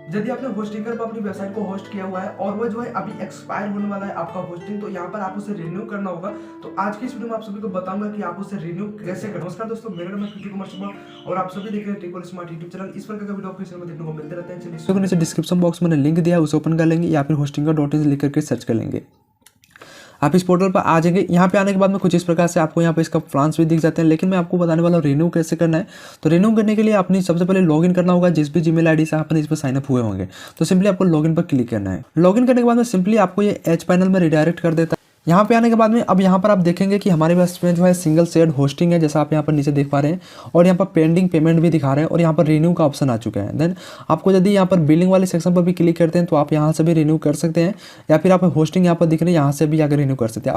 यदि आपने होस्टिंगर पर अपनी वेबसाइट को होस्ट किया हुआ है और वो जो है अभी एक्सपायर होने वाला है आपका होस्टिंग, तो यहाँ पर आप उसे रिन्यू करना होगा। तो आज की इस वीडियो में आप सभी को बताऊंगा कि आप उसे रिन्यू कैसे करें। नमस्कार दोस्तों, मेरा नाम है कृति कुमार सुबह और आप सभी देख रहे हैं टेक स्मार्ट यूट्यूब चैनल। इस प्रकार का वीडियो आपको इसमें देखने को मिलते रहते हैं। चलिए नीचे डिस्क्रिप्शन बॉक्स में लिंक दिया है, उसे ओपन कर लेंगे या फिर hostinger.in लिख करके सर्च कर लेंगे। आप इस पोर्टल पर आ जाएंगे। यहाँ पे आने के बाद में कुछ इस प्रकार से आपको यहाँ पे इसका प्लान्स भी दिख जाते हैं, लेकिन मैं आपको बताने वाला हूँ रिन्यू कैसे करना है। तो रिन्यू करने के लिए अपनी सबसे पहले लॉगिन करना होगा, जिस भी जीमेल आईडी से आपने इस पर साइनअप हुए होंगे। तो सिंपली आपको लॉगिन पर क्लिक करना है। लॉगिन करने के बाद में सिंपली आपको ये एच पैनल में रिडायरेक्ट कर देता है। यहाँ पे आने के बाद में अब यहाँ पर आप देखेंगे कि हमारे पास में जो है सिंगल शेयर्ड होस्टिंग है, जैसा आप यहाँ पर नीचे देख पा रहे हैं, और यहाँ पर पेंडिंग पेमेंट भी दिखा रहे हैं और यहाँ पर रिन्यू का ऑप्शन आ चुका है। देन आपको यदि यहाँ पर बिलिंग वाले सेक्शन पर भी क्लिक करते हैं तो आप यहाँ से भी रिन्यू कर सकते हैं, या फिर आप होस्टिंग यहाँ पर दिख रहे हैं यहाँ से भी आकर रिन्यू कर सकते हैं।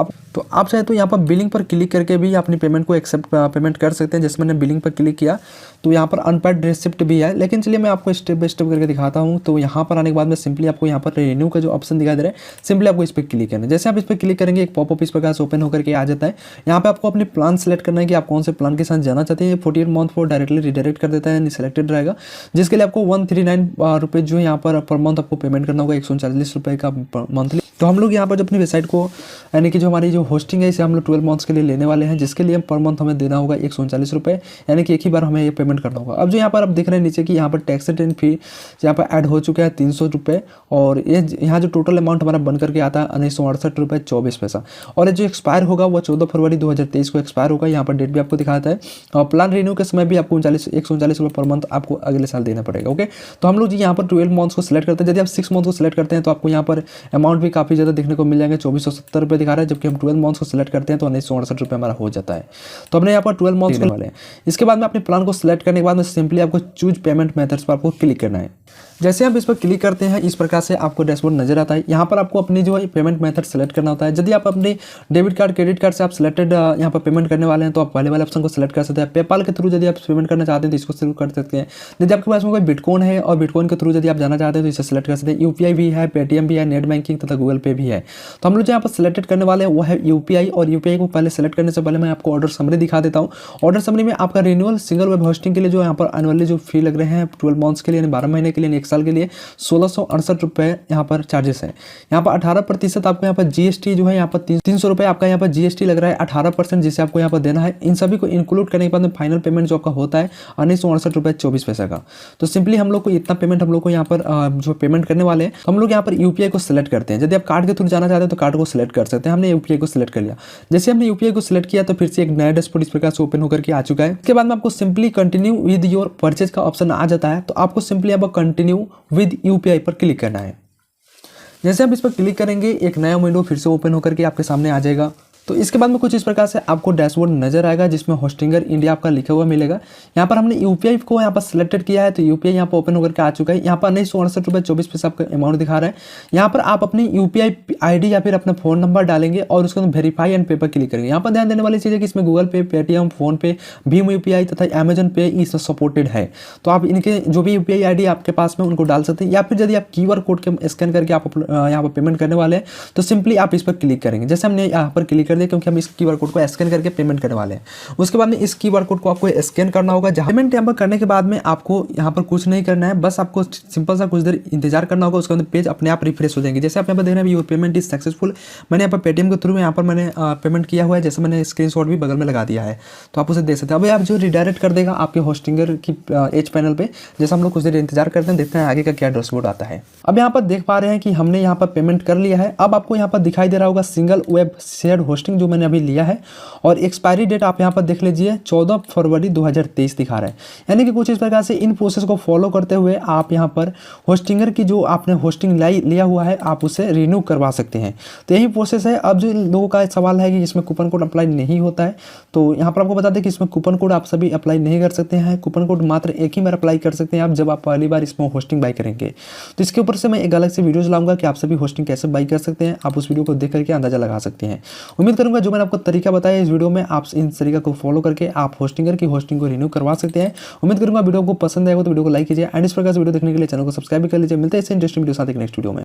आप चाहे तो यहाँ पर बिलिंग पर क्लिक करके भी अपनी पेमेंट को एक्सेप्ट पेमेंट कर सकते हैं। जैसे मैंने बिलिंग पर क्लिक किया तो यहाँ पर अनपेड रिसिप्ट भी है, लेकिन चलिए मैं आपको स्टेप बाय स्टेप करके दिखाता हूँ। तो यहाँ पर आने के बाद में सिंपली आपको यहाँ पर रिन्यू का जो ऑप्शन दिखाई दे रहा है, सिंपली आपको इस पर क्लिक करना है। जैसे आप इस पर क्लिक करेंगे एक पॉपअप इस प्रकार से ओपन होकर के आ जाता है। यहाँ पे आपको अपनी प्लान सेलेक्ट करना है कि आप कौन से प्लान के साथ जाना चाहते हैं। 48 मंथ को डायरेक्टली रिडायरेक्ट कर देता है, सिलेक्टेड रहेगा, जिसके लिए आपको 139 रुपये जो है यहाँ पर मंथ आपको पेमेंट करना होगा, 140 रुपये का मंथली। तो हम लोग यहाँ पर जो अपनी वेबसाइट को यानी कि जो हमारी जो होस्टिंग है इसे हम लोग 12 मंथ्स के लिए लेने वाले हैं, जिसके लिए पर मंथ हमें देना होगा 139 रुपये, यानी कि एक ही बार हमें ये पेमेंट करना होगा। अब जो यहाँ पर आप देख रहे हैं नीचे कि यहाँ पर टैक्स एंड फी यहाँ पर ऐड हो चुका है 300 रुपये, और ये यहाँ जो टोटल अमाउंट हमारा बन करके आता है 1968 रुपये 24 पैसा। और ये जो एक्सपायर होगा वो 14 फरवरी 2023 को एक्सपायर होगा। यहाँ पर डेट भी आपको दिखाता है, और प्लान रिन्यू के समय भी आपको 139 रुपये पर मंथ आपको अगले साल देना पड़ेगा। ओके, तो हम लोग जी यहाँ पर 12 मंथ्स को सिलेक्ट करते हैं। यदि आप 6 मंथ को सिलेक्ट करते हैं तो आपको यहाँ पर अमाउंट भी काफ़ी ज़्यादा देखने को मिल जाएंगे, 2470 रुपये दिखा रहा है। जबकि हम 12 मंथ्स को सिलेक्ट करते हैं तो 1968 रुपये हमारा हो जाता है। तो हमने यहाँ पर 12 मंथ्स करने वाले हैं। इसके बाद में अपने प्लान को सिलेक्ट करने के बाद में सिंपली आपको चूज पेमेंट मेथड्स पर आपको क्लिक करना है। जैसे आप इस पर क्लिक करते हैं इस प्रकार से आपको डैशबोर्ड नजर आता है। यहाँ पर आपको अपनी जो है पेमेंट मेथड सेलेक्ट करना होता है। यदि आप अपने डेबिट कार्ड क्रेडिट कार्ड से आप सिलेक्टेड यहाँ पर पेमेंट करने वाले हैं तो आप पहले वाले ऑप्शन को सिलेक्ट कर सकते हैं। पेपाल के थ्रू यदि आप पेमेंट करना चाहते हैं तो इसको सिलेक्ट कर सकते हैं। यदि आपके पास में कोई बिटकॉइन है और बिटकॉइन के थ्रू यदि आप जाना चाहते हैं तो इसे सिलेक्ट कर सकते हैं। यूपीआई भी है, पेटीएम भी है, नेट बैंकिंग तथा गूगल पे भी है। तो हम लोग यहाँ पर सिलेक्टेड करने वाले हैं वो है यूपीआई, और यूपीआई को पहले सेलेक्ट करने से पहले मैं आपको ऑर्डर समरी दिखा देता हूँ। ऑर्डर समरी में आपका रिन्यूअल सिंगल वेब होस्टिंग के लिए जो यहाँ पर एनुअली जो फी लग रहे हैं 12 मंथ्स के लिए, 12 महीने के लिए, 1 साल के लिए 1668 रुपये यहाँ पर चार्जेस है। यहाँ पर 18% आपको यहाँ पर जीएसटी जो है यहाँ पर 300 रुपये आपका यहाँ पर जीएसटी लग रहा है 18%, जिसे आपको यहाँ पर देना है। इन सभी को इंक्लूड करने के बाद में फाइनल पेमेंट जो आपका होता है 1968 रुपये 24 पैसा का। तो सिंपली हम लोग को इतना पेमेंट हम लोग को यहाँ पर जो पेमेंट करने वाले हैं, तो हम लोग यहाँ पर यूपीआई को सिलेक्ट करते हैं। यदि आप कार्ड के थ्रू जाना चाहते हैं तो कार्ड को सिलेक्ट कर सकते हैं। हमने यूपीआई को सिलेक्ट कर लिया। जैसे हमने यूपीआई को सिलेक्ट किया तो फिर से एक नया डैशबोर्ड इस प्रकार से ओपन होकर के आ चुका है। इसके बाद में आपको simply continue with your purchase का ऑप्शन आ जाता है। तो आपको सिंपली अब कंटिन्यू विद यूपीआई पर क्लिक करना है। जैसे आप इस पर क्लिक करेंगे एक नया विंडो फिर से ओपन होकर के आपके सामने आ जाएगा। तो इसके बाद में कुछ इस प्रकार से आपको डैशबोर्ड नजर आएगा, जिसमें होस्टिंगर इंडिया आपका लिखा हुआ मिलेगा। यहाँ पर हमने यूपीआई को यहाँ पर सिलेक्टेड किया है, तो यूपीआई यहाँ पर ओपन होकर के आ चुका है। यहाँ पर 1968 रुपये 24 पैसा आपका अमाउंट दिखा रहा है। यहाँ पर आप अपनी यूपीआई आईडी या फिर अपना फोन नंबर डालेंगे और उसके अंदर वेरीफाई एंड पे पर क्लिक करेंगे। यहाँ पर ध्यान देने वाली चीज़ है कि इसमें गूगल पे, पेटीएम, फोन पे, भीम यूपीआई तथा अमेजन पे इसमें सपोर्टेड है। तो आप इनके जो भी यूपीआई आईडी आपके पास में उनको डाल सकते हैं, या फिर यदि आप क्यूआर कोड के स्कैन करके आप यहाँ पर पेमेंट करने वाले हैं तो सिंपली आप इस पर क्लिक करेंगे। जैसे हमने यहाँ पर क्लिक कर दिया, क्योंकि हम इस क्यूआर कोड को स्कैन करके पेमेंट करने वाले हैं। उसके बाद में इस क्यूआर कोड को आपको स्कैन करना होगा। जहां पेमेंट यहाँ पर करने के बाद में आपको यहाँ पर कुछ नहीं करना है, बस आपको सिंपल सा कुछ देर इंतजार करना होगा। उसके बाद पेज अपने आप रिफ्रेश हो जाएंगे। जैसे आप यहाँ पर देख रहे हैं योर पेमेंट इज सक्सेसफुल। मैंने यहाँ पर पेटीएम के थ्रू यहाँ पर मैंने पेमेंट किया हुआ है, जैसे मैंने स्क्रीनशॉट भी बगल में लगा दिया है, तो आप उसे देख सकते हैं। अभी आप जो रिडायरेक्ट कर देगा आपके होस्टिंगर की एज पैनल पे। जैसे हम लोग कुछ देर इंतजार करते हैं, देखते हैं आगे का क्या डैशबोर्ड आता है। अब यहाँ पर देख पा रहे हैं कि हमने यहाँ पर पेमेंट कर लिया है। अब आपको यहाँ पर दिखाई दे रहा होगा सिंगल वेब शेयर होस्टिंग जो मैंने अभी लिया है, और एक्सपायरी डेट आप यहाँ पर देख लीजिए 14 फरवरी 2023 दिखा रहा है। यानी कि कुछ इस प्रकार से इन प्रोसेस को फॉलो करते हुए आप यहाँ पर होस्टिंगर की जो आपने होस्टिंग लिया हुआ है आप उसे रिन्यू करवा सकते हैं। तो यही प्रोसेस है। अब जो लोगों का सवाल है कि इसमें कूपन कोड अप्लाई नहीं होता है, तो यहाँ पर आपको बता दें कि इसमें कूपन कोड आप सभी अप्लाई नहीं कर सकते हैं। कूपन कोड मात्र एक ही बार अप्लाई कर सकते हैं आप, जब आप पहली बार इसमें होस्टिंग बाई करेंगे। तो इसके ऊपर से मैं एक अलग से वीडियोज लाऊंगा कि आप सभी होस्टिंग कैसे बाई कर सकते हैं। आप उस वीडियो को देख करके अंदाजा लगा सकते हैं। उम्मीद करूंगा जो मैंने आपको तरीका बताया इस वीडियो में आप इन तरीका को फॉलो करके आप होस्टिंगर की होस्टिंग को रिन्यू करवा सकते हैं। उम्मीद करूंगा वीडियो को पसंद आएगा तो वीडियो को लाइक कीजिए, एंड इस प्रकार से वीडियो देखने के लिए चैनल को सब्सक्राइब कर लीजिए। मिलते हैं इससे इंटरेस्टिंग वीडियो साथ एक नेक्स्ट वीडियो में।